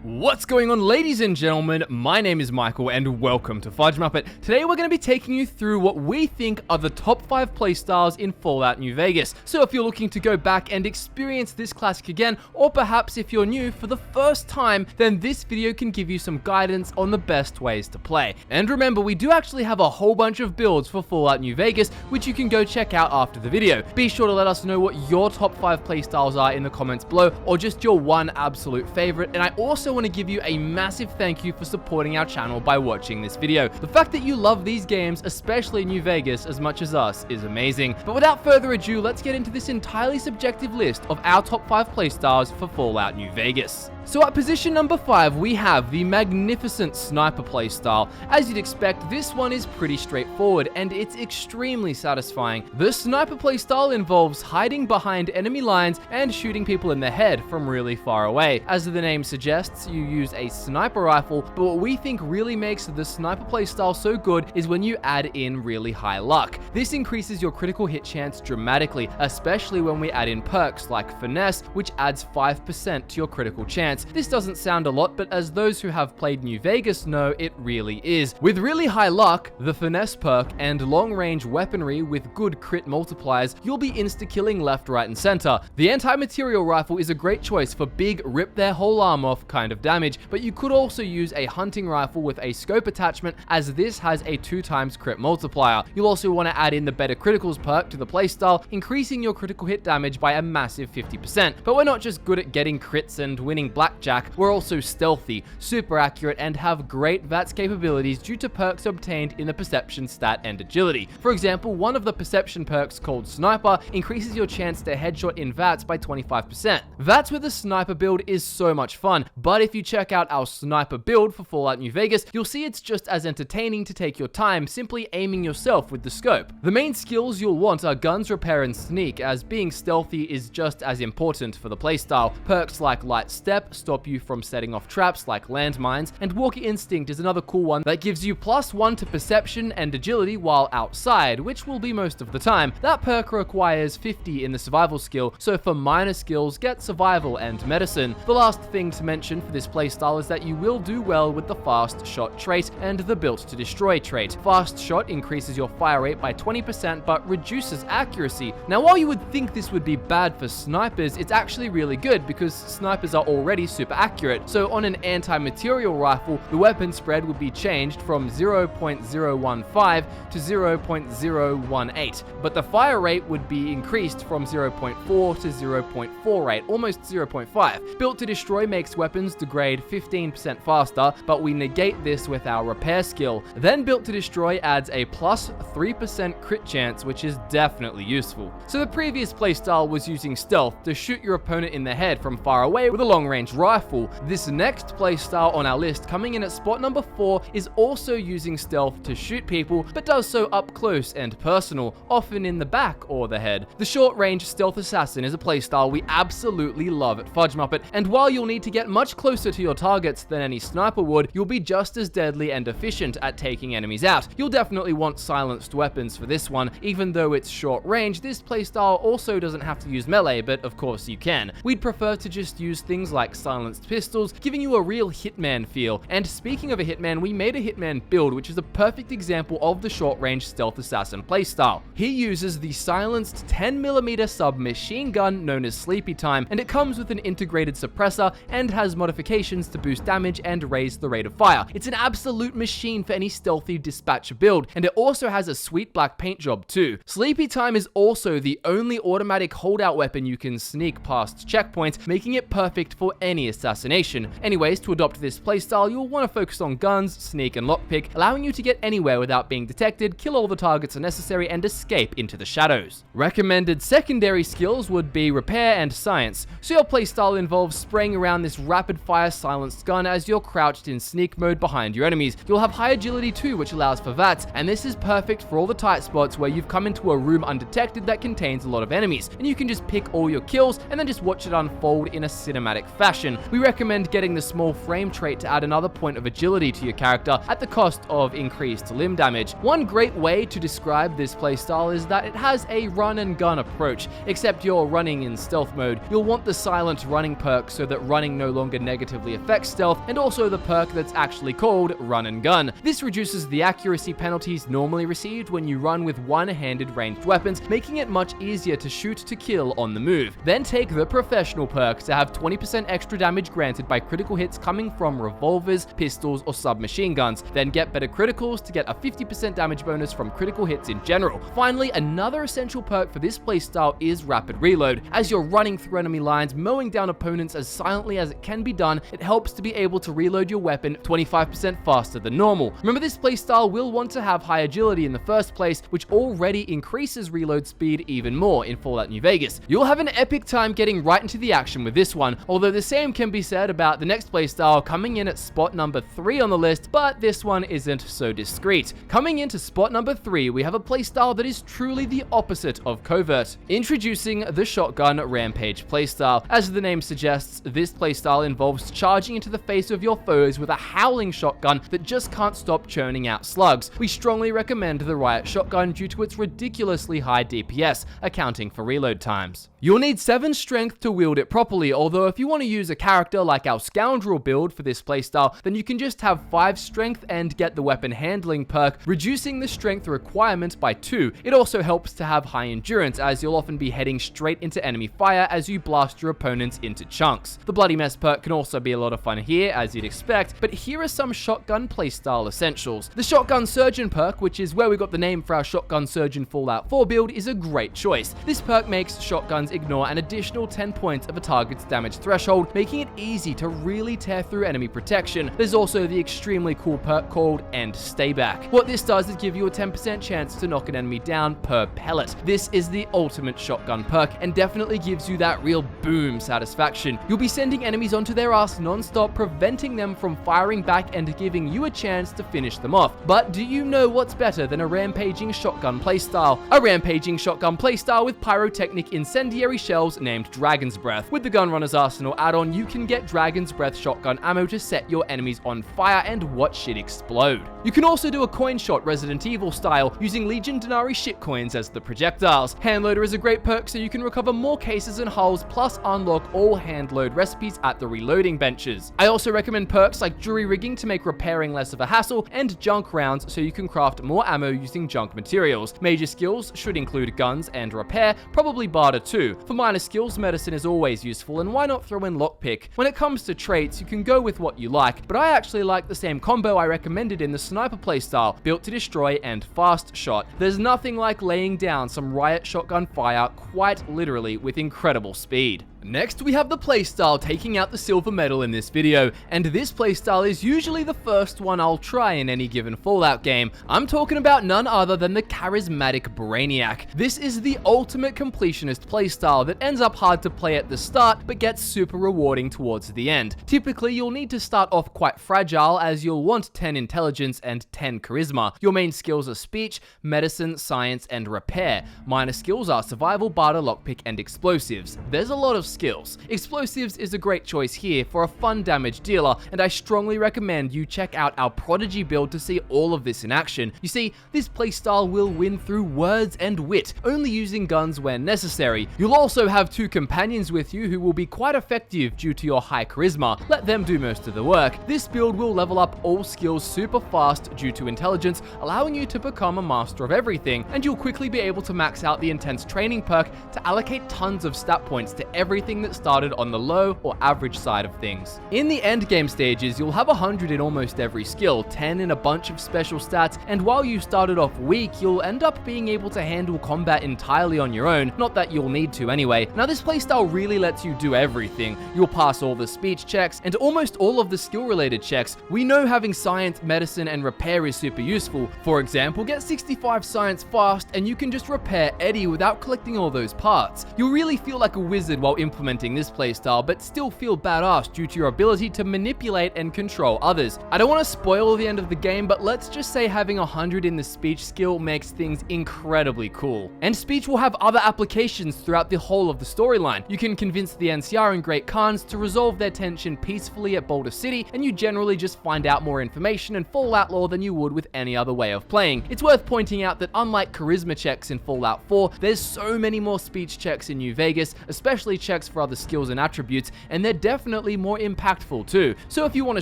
What's going on, ladies and gentlemen? My name is Michael and welcome to Fudge Muppet. Today we're going to be taking you through what we think are the top 5 playstyles in Fallout New Vegas. So if you're looking to go back and experience this classic again, or perhaps if you're new for the first time, then this video can give you some guidance on the best ways to play. And remember, we do actually have a whole bunch of builds for Fallout New Vegas, which you can go check out after the video. Be sure to let us know what your top 5 playstyles are in the comments below, or just your one absolute favorite. And I also want to give you a massive thank you for supporting our channel by watching this video. The fact that you love these games, especially New Vegas, as much as us is amazing. But without further ado, let's get into this entirely subjective list of our top 5 playstyles for Fallout New Vegas. So at position number 5, we have the magnificent sniper playstyle. As you'd expect, this one is pretty straightforward and it's extremely satisfying. The sniper playstyle involves hiding behind enemy lines and shooting people in the head from really far away. As the name suggests, you use a sniper rifle, but what we think really makes the sniper playstyle so good is when you add in really high luck. This increases your critical hit chance dramatically, especially when we add in perks like finesse, which adds 5% to your critical chance. This doesn't sound a lot, but as those who have played New Vegas know, it really is. With really high luck, the finesse perk, and long-range weaponry with good crit multipliers, you'll be insta-killing left, right, and center. The anti-material rifle is a great choice for big, rip-their-whole-arm-off kind of damage, but you could also use a hunting rifle with a scope attachment, as this has a 2x crit multiplier. You'll also want to add in the better criticals perk to the playstyle, increasing your critical hit damage by a massive 50%. But we're not just good at getting crits and winning blackjack, we're also stealthy, super accurate, and have great VATS capabilities due to perks obtained in the perception stat and agility. For example, one of the perception perks called Sniper increases your chance to headshot in VATS by 25%. VATS with a sniper build is so much fun, but if you check out our sniper build for Fallout New Vegas, you'll see it's just as entertaining to take your time simply aiming yourself with the scope. The main skills you'll want are guns, repair, and sneak, as being stealthy is just as important for the playstyle. Perks like light step stop you from setting off traps like landmines, and walker instinct is another cool one that gives you +1 to perception and agility while outside, which will be most of the time. That perk requires 50 in the survival skill, so for minor skills, get survival and medicine. The last thing to mention for this playstyle is that you will do well with the fast shot trait and the built to destroy trait. Fast shot increases your fire rate by 20% but reduces accuracy. Now, while you would think this would be bad for snipers, it's actually really good because snipers are already super accurate. So on an anti-material rifle, the weapon spread would be changed from 0.015 to 0.018, but the fire rate would be increased from 0.4 to 0.48, almost 0.5. Built to destroy makes weapons degrade 15% faster, but we negate this with our repair skill. Then built to destroy adds a +3% crit chance, which is definitely useful. So the previous playstyle was using stealth to shoot your opponent in the head from far away with a long-range rifle. This next playstyle on our list, coming in at spot number 4, is also using stealth to shoot people, but does so up close and personal, often in the back or the head. The short-range stealth assassin is a playstyle we absolutely love at Fudge Muppet, and while you'll need to get much closer to your targets than any sniper would, you'll be just as deadly and efficient at taking enemies out. You'll definitely want silenced weapons for this one. Even though it's short range, this playstyle also doesn't have to use melee, but of course you can. We'd prefer to just use things like silenced pistols, giving you a real hitman feel. And speaking of a hitman, we made a hitman build, which is a perfect example of the short-range stealth assassin playstyle. He uses the silenced 10mm submachine gun known as Sleepy Time, and it comes with an integrated suppressor and has modifications to boost damage and raise the rate of fire. It's an absolute machine for any stealthy dispatcher build, and it also has a sweet black paint job too. Sleepy Time is also the only automatic holdout weapon you can sneak past checkpoints, making it perfect for any assassination. Anyways, to adopt this playstyle, you'll want to focus on guns, sneak, and lockpick, allowing you to get anywhere without being detected, kill all the targets necessary, and escape into the shadows. Recommended secondary skills would be repair and science. So your playstyle involves spraying around this rapid-fire silenced gun as you're crouched in sneak mode behind your enemies. You'll have high agility too, which allows for VATS, and this is perfect for all the tight spots where you've come into a room undetected that contains a lot of enemies, and you can just pick all your kills and then just watch it unfold in a cinematic fashion. fashion. We recommend getting the small frame trait to add another point of agility to your character at the cost of increased limb damage. One great way to describe this playstyle is that it has a run and gun approach, except you're running in stealth mode. You'll want the silent running perk so that running no longer negatively affects stealth, and also the perk that's actually called run and gun. This reduces the accuracy penalties normally received when you run with one-handed ranged weapons, making it much easier to shoot to kill on the move. Then take the professional perk to have 20% extra damage granted by critical hits coming from revolvers, pistols, or submachine guns. Then get better criticals to get a 50% damage bonus from critical hits in general. Finally, another essential perk for this playstyle is rapid reload. As you're running through enemy lines, mowing down opponents as silently as it can be done, it helps to be able to reload your weapon 25% faster than normal. Remember, this playstyle will want to have high agility in the first place, which already increases reload speed even more in Fallout New Vegas. You'll have an epic time getting right into the action with this one, although the same can be said about the next playstyle coming in at spot number 3 on the list, but this one isn't so discreet. Coming into spot number 3, we have a playstyle that is truly the opposite of covert. Introducing the Shotgun Rampage playstyle. As the name suggests, this playstyle involves charging into the face of your foes with a howling shotgun that just can't stop churning out slugs. We strongly recommend the Riot shotgun due to its ridiculously high DPS, accounting for reload times. You'll need 7 strength to wield it properly, although if you want to use a character like our Scoundrel build for this playstyle, then you can just have 5 strength and get the weapon handling perk, reducing the strength requirement by 2. It also helps to have high endurance, as you'll often be heading straight into enemy fire as you blast your opponents into chunks. The Bloody Mess perk can also be a lot of fun here, as you'd expect, but here are some shotgun playstyle essentials. The Shotgun Surgeon perk, which is where we got the name for our Shotgun Surgeon Fallout 4 build, is a great choice. This perk makes shotguns ignore an additional 10 points of a target's damage threshold, making it easy to really tear through enemy protection. There's also the extremely cool perk called End Stay Back. What this does is give you a 10% chance to knock an enemy down per pellet. This is the ultimate shotgun perk and definitely gives you that real boom satisfaction. You'll be sending enemies onto their ass non-stop, preventing them from firing back and giving you a chance to finish them off. But do you know what's better than a rampaging shotgun playstyle? A rampaging shotgun playstyle with pyrotechnic incendiary shells named Dragon's Breath. With the Gunrunner's Arsenal add-on, you can get Dragon's Breath shotgun ammo to set your enemies on fire and watch shit explode. You can also do a coin shot Resident Evil style, using Legion Denari shitcoins as the projectiles. Handloader is a great perk so you can recover more cases and hulls, plus unlock all handload recipes at the reloading benches. I also recommend perks like jury rigging to make repairing less of a hassle, and junk rounds so you can craft more ammo using junk materials. Major skills should include guns and repair, probably barter too. For minor skills, medicine is always useful, and why not throw in lockpick? When it comes to traits, you can go with what you like, but I actually like the same combo I recommended in the sniper playstyle, built to destroy and fast shot. There's nothing like laying down some Riot shotgun fire quite literally with incredible speed. Next, we have the playstyle taking out the silver medal in this video, and this playstyle is usually the first one I'll try in any given Fallout game. I'm talking about none other than the charismatic Brainiac. This is the ultimate completionist playstyle that ends up hard to play at the start, but gets super rewarding towards the end. Typically, you'll need to start off quite fragile, as you'll want 10 intelligence and 10 charisma. Your main skills are speech, medicine, science, and repair. Minor skills are survival, barter, lockpick, and explosives. There's a lot of skills. Explosives is a great choice here for a fun damage dealer, and I strongly recommend you check out our Prodigy build to see all of this in action. You see, this playstyle will win through words and wit, only using guns when necessary. You'll also have 2 companions with you who will be quite effective due to your high charisma. Let them do most of the work. This build will level up all skills super fast due to intelligence, allowing you to become a master of everything, and you'll quickly be able to max out the intense training perk to allocate tons of stat points to everything that started on the low or average side of things. In the end game stages, you'll have 100 in almost every skill, 10 in a bunch of special stats, and while you started off weak, you'll end up being able to handle combat entirely on your own, not that you'll need to anyway. Now, this playstyle really lets you do everything. You'll pass all the speech checks and almost all of the skill related checks. We know having science, medicine, and repair is super useful. For example, get 65 science fast and you can just repair Eddie without collecting all those parts. You'll really feel like a wizard while implementing implementing this playstyle, but still feel badass due to your ability to manipulate and control others. I don't want to spoil the end of the game, but let's just say having 100 in the speech skill makes things incredibly cool. And speech will have other applications throughout the whole of the storyline. You can convince the NCR and Great Khans to resolve their tension peacefully at Boulder City, and you generally just find out more information in Fallout lore than you would with any other way of playing. It's worth pointing out that unlike charisma checks in Fallout 4, there's so many more speech checks in New Vegas, especially checks for other skills and attributes, and they're definitely more impactful too. So if you want to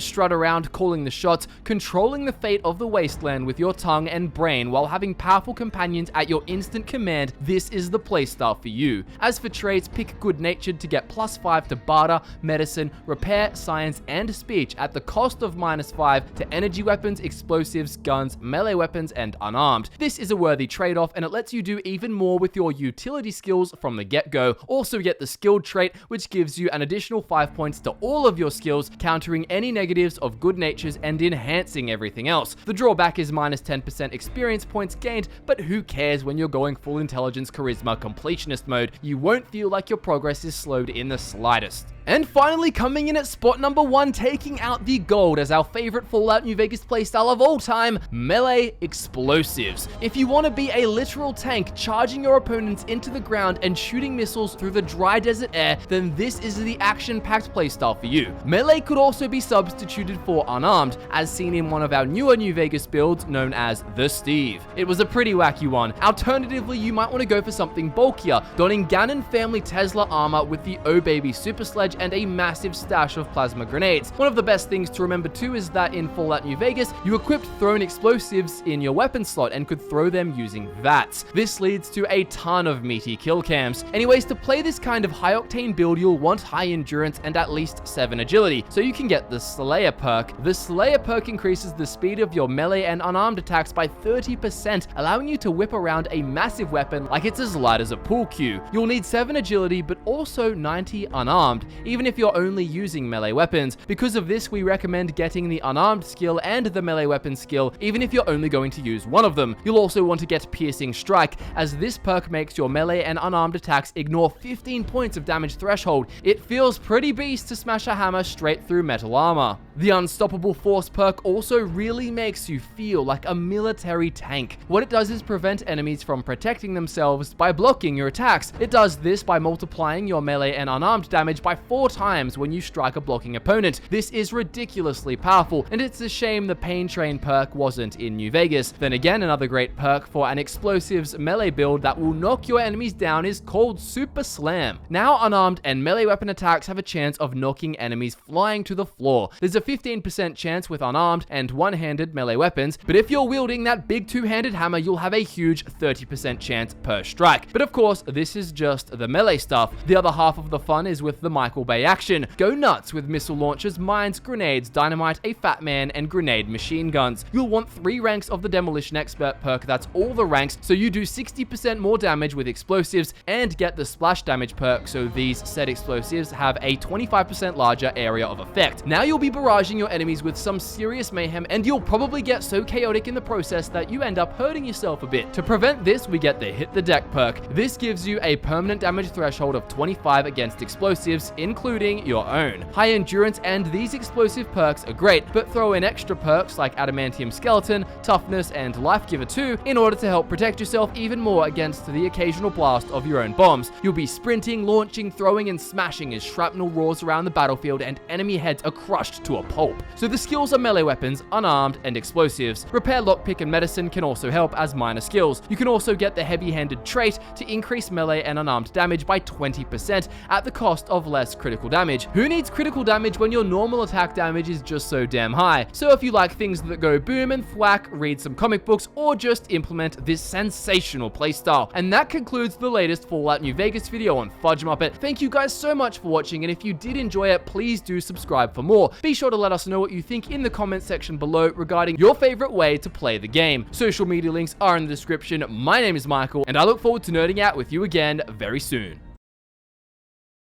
strut around calling the shots, controlling the fate of the wasteland with your tongue and brain while having powerful companions at your instant command, this is the playstyle for you. As for traits, pick good-natured to get +5 to barter, medicine, repair, science, and speech at the cost of -5 to energy weapons, explosives, guns, melee weapons, and unarmed. This is a worthy trade-off, and it lets you do even more with your utility skills from the get-go. Also get the skilled trait, which gives you an additional 5 points to all of your skills, countering any negatives of good natures and enhancing everything else. The drawback is -10% experience points gained, but who cares when you're going full intelligence charisma completionist mode? You won't feel like your progress is slowed in the slightest. And finally, coming in at spot number 1, taking out the gold as our favorite Fallout New Vegas playstyle of all time, melee explosives. If you want to be a literal tank, charging your opponents into the ground and shooting missiles through the dry desert air, then this is the action-packed playstyle for you. Melee could also be substituted for unarmed, as seen in one of our newer New Vegas builds known as the Steve. It was a pretty wacky one. Alternatively, you might want to go for something bulkier, donning Gannon family Tesla armor with the Oh Baby Super Sledge and a massive stash of plasma grenades. One of the best things to remember too is that in Fallout New Vegas, you equipped thrown explosives in your weapon slot and could throw them using VATS. This leads to a ton of meaty kill cams. Anyways, to play this kind of high octane build, you'll want high endurance and at least 7 agility, so you can get the Slayer perk. The Slayer perk increases the speed of your melee and unarmed attacks by 30%, allowing you to whip around a massive weapon like it's as light as a pool cue. You'll need 7 agility, but also 90 unarmed, even if you're only using melee weapons. Because of this, we recommend getting the unarmed skill and the melee weapon skill, even if you're only going to use one of them. You'll also want to get Piercing Strike, as this perk makes your melee and unarmed attacks ignore 15 points of damage threshold. It feels pretty beast to smash a hammer straight through metal armor. The Unstoppable Force perk also really makes you feel like a military tank. What it does is prevent enemies from protecting themselves by blocking your attacks. It does this by multiplying your melee and unarmed damage by 4 times when you strike a blocking opponent. This is ridiculously powerful, and it's a shame the Pain Train perk wasn't in New Vegas. Then again, another great perk for an explosives melee build that will knock your enemies down is called Super Slam. Now unarmed and melee weapon attacks have a chance of knocking enemies flying to the floor. There's a 15% chance with unarmed and one-handed melee weapons, but if you're wielding that big two-handed hammer, you'll have a huge 30% chance per strike. But of course, this is just the melee stuff. The other half of the fun is with the Michael Bay action. Go nuts with missile launchers, mines, grenades, dynamite, a fat man, and grenade machine guns. You'll want 3 ranks of the Demolition Expert perk. That's all the ranks, so you do 60% more damage with explosives, and get the splash damage perk, so these said explosives have a 25% larger area of effect. Now you'll be barraging your enemies with some serious mayhem, and you'll probably get so chaotic in the process that you end up hurting yourself a bit. To prevent this, we get the Hit the Deck perk. This gives you a permanent damage threshold of 25 against explosives, including your own. High endurance and these explosive perks are great, but throw in extra perks like Adamantium Skeleton, Toughness, and Life Giver 2 in order to help protect yourself even more against the occasional blast of your own bombs. You'll be sprinting, launching, throwing, and smashing as shrapnel roars around the battlefield and enemy heads are crushed to a pulp. So the skills are melee weapons, unarmed, and explosives. Repair, lockpick, and medicine can also help as minor skills. You can also get the heavy-handed trait to increase melee and unarmed damage by 20% at the cost of less critical damage. Who needs critical damage when your normal attack damage is just so damn high? So if you like things that go boom and thwack, read some comic books, or just implement this sensational playstyle. And that concludes the latest Fallout New Vegas video on Fudge Muppet. Thank you guys so much for watching, and if you did enjoy it, please do subscribe for more. Be sure to let us know what you think in the comments section below regarding your favorite way to play the game. Social media links are in the description. My name is Michael, and I look forward to nerding out with you again very soon.